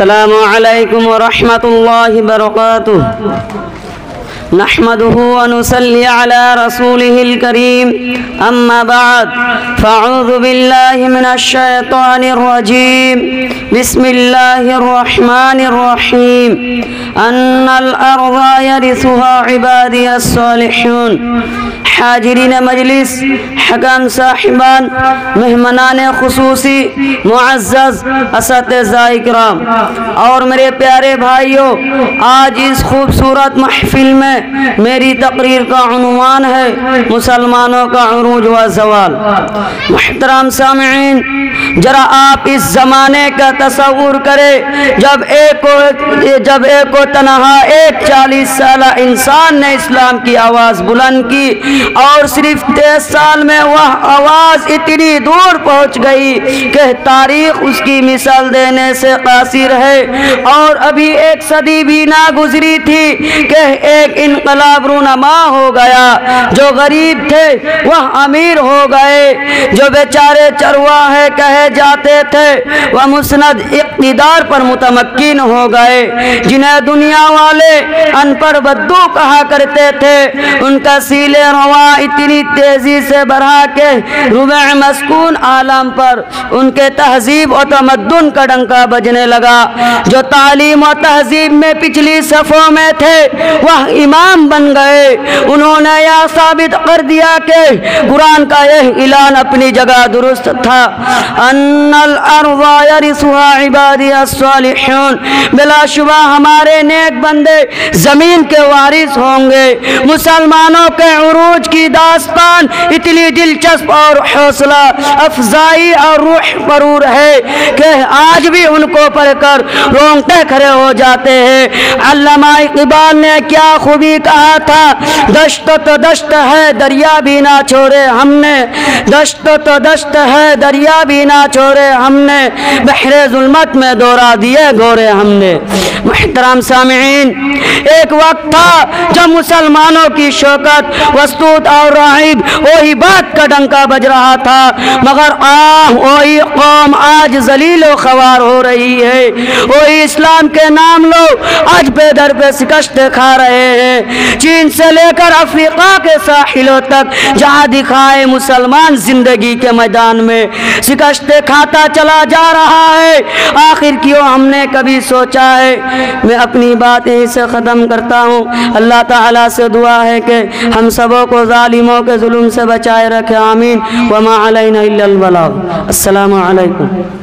السلام علیکم ورحمۃ اللہ وبرکاتہ نحمده ونصلي على رسوله الكريم أما بعد فأعوذ بالله من الشيطان الرجيم بسم الله الرحمن الرحيم أن الأرض يرثها عبادي الصالحون حاضرین مجلس، حکام صاحبان، مہمانان خصوصی، معزز اساتذہ اکرام اور میرے پیارے بھائیوں، آج اس خوبصورت محفل میں میری تقریر کا عنوان ہے مسلمانوں کا عروج و زوال۔ محترم سامعین، ذرا آپ اس زمانے کا تصور کریں جب ایک و تنہا 40 سالہ انسان نے اسلام کی آواز بلند کی اور صرف 23 سال میں وہ آواز اتنی دور پہنچ گئی کہ تاریخ اس کی مثال دینے سے قاصر ہے، اور ابھی 1 صدی بھی نہ گزری تھی کہ ایک انقلاب رونما ہو گیا۔ جو غریب تھے وہ امیر ہو گئے، جو بیچارے چرواہے کہے جاتے تھے وہ مسند اقتدار پر متمکن ہو گئے، جنہیں دنیا والے ان پر بدو کہا کرتے تھے ان کا سیلے رواں اتنی تیزی سے بڑھا کہ ربع مسکون عالم پر ان کے تہذیب و تمدن کا ڈنکا بجنے لگا۔ جو تعلیم و تہذیب میں پچھلی صفوں میں تھے وہ امام بن گئے۔ انہوں نے یہ ثابت کر دیا کہ قرآن کا یہ اعلان اپنی جگہ درست تھا، ان الارض یرثها عبادی الصالحون، بلا شبہ ہمارے نیک بندے زمین کے وارث ہوں گے۔ مسلمانوں کے عروج کی داستان اتنی دلچسپ اور حوصلہ افزائی اور روح پرور ہے کہ آج بھی ان کو پڑھ کر رونگٹے کھڑے ہو جاتے ہیں۔ علامہ اقبال نے کیا خوبی کہا تھا، دشت تو دشت ہے دریا بھی نہ چھوڑے ہم نے، دشت تو دشت ہے دریا بھی نہ چھوڑے ہم نے، بحر ظلمت میں دورا دیے گورے ہم نے۔ محترم سامعین، ایک وقت تھا جب مسلمانوں کی شوکت، وسطوت اور رائب وہی بات کا ڈنکا بج رہا تھا، مگر وہی قوم آج ذلیل و خوار ہو رہی ہے، وہی اسلام کے نام لو آج پہ در پہ شکستیں کھا رہے ہیں۔ چین سے لے کر افریقہ کے ساحلوں تک جہاں دکھائے مسلمان زندگی کے میدان میں شکستیں کھاتا چلا جا رہا ہے۔ آخر کیوں ہم نے کبھی سوچا ہے؟ میں اپنی بات یہیں سے ختم کرتا ہوں۔ اللہ تعالیٰ سے دعا ہے کہ ہم سبوں کو ظالموں کے ظلم سے بچائے رکھے، آمین۔ وما علینا الا البلاغ۔ السلام علیکم۔